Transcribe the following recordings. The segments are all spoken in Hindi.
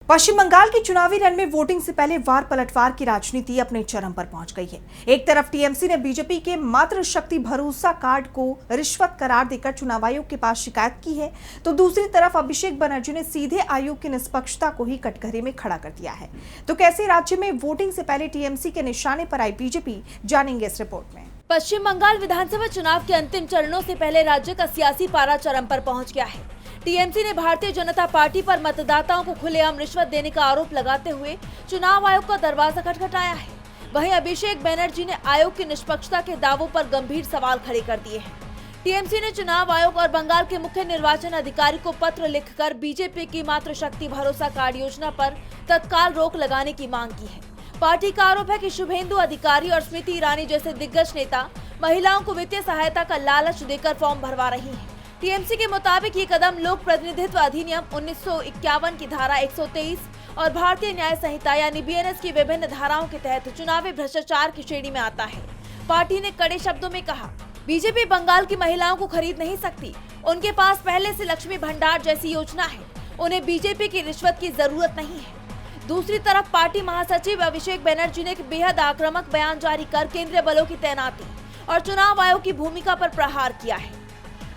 पश्चिम बंगाल के चुनावी रण में वोटिंग से पहले वार पलटवार की राजनीति अपने चरम पर पहुंच गई है। एक तरफ टीएमसी ने बीजेपी के मात्र शक्ति भरोसा कार्ड को रिश्वत करार देकर चुनाव आयोग के पास शिकायत की है, तो दूसरी तरफ अभिषेक बनर्जी ने सीधे आयोग की निष्पक्षता को ही कटघरे में खड़ा कर दिया है। तो कैसे राज्य में वोटिंग से पहले टीएमसी के निशाने पर आई बीजेपी, जानेंगे इस रिपोर्ट में। पश्चिम बंगाल विधानसभा चुनाव के अंतिम चरणों से पहले राज्य का सियासी पारा चरम पर पहुंच गया है। टीएमसी ने भारतीय जनता पार्टी पर मतदाताओं को खुलेआम रिश्वत देने का आरोप लगाते हुए चुनाव आयोग का दरवाजा खटखटाया है। वहीं अभिषेक बनर्जी ने आयोग की निष्पक्षता के दावों पर गंभीर सवाल खड़े कर दिए हैं। टीएमसी ने चुनाव आयोग और बंगाल के मुख्य निर्वाचन अधिकारी को पत्र लिखकर बीजेपी की मात्र शक्ति भरोसा कार्ड योजना पर तत्काल रोक लगाने की मांग की है। पार्टी का आरोप है कि शुभेंदु अधिकारी और स्मृति ईरानी जैसे दिग्गज नेता महिलाओं को वित्तीय सहायता का लालच देकर फॉर्म भरवा रही हैं। टीएमसी के मुताबिक ये कदम लोक प्रतिनिधित्व अधिनियम 1951 की धारा 123 और भारतीय न्याय संहिता यानी बीएनएस की विभिन्न धाराओं के तहत चुनावी भ्रष्टाचार की श्रेणी में आता है। पार्टी ने कड़े शब्दों में कहा, बीजेपी बंगाल की महिलाओं को खरीद नहीं सकती। उनके पास पहले से लक्ष्मी भंडार जैसी योजना है। उन्हें बीजेपी की रिश्वत की जरूरत नहीं है। दूसरी तरफ पार्टी महासचिव अभिषेक बनर्जी ने एक बेहद आक्रामक बयान जारी कर केंद्रीय बलों की तैनाती और चुनाव आयोग की भूमिका पर प्रहार किया है।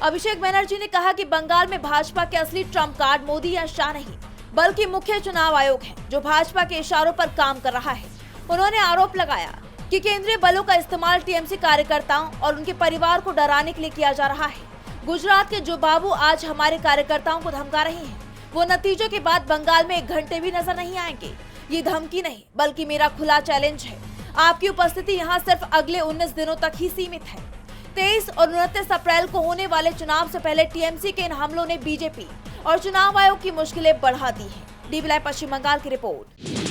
अभिषेक बनर्जी ने कहा कि बंगाल में भाजपा के असली ट्रम्प कार्ड मोदी या शाह नहीं, बल्कि मुख्य चुनाव आयोग है, जो भाजपा के इशारों पर काम कर रहा है। उन्होंने आरोप लगाया कि केंद्रीय बलों का इस्तेमाल टीएमसी कार्यकर्ताओं और उनके परिवार को डराने के लिए किया जा रहा है। गुजरात के जो बाबू आज हमारे कार्यकर्ताओं को धमका रहे हैं, वो नतीजों के बाद बंगाल में 1 घंटे भी नजर नहीं आएंगे। ये धमकी नहीं, बल्कि मेरा खुला चैलेंज है। आपकी उपस्थिति यहाँ सिर्फ अगले 19 दिनों तक ही सीमित है। 23 और 29 अप्रैल को होने वाले चुनाव से पहले टीएमसी के इन हमलों ने बीजेपी और चुनाव आयोग की मुश्किलें बढ़ा दी हैं। DB लाइव पश्चिम बंगाल की रिपोर्ट।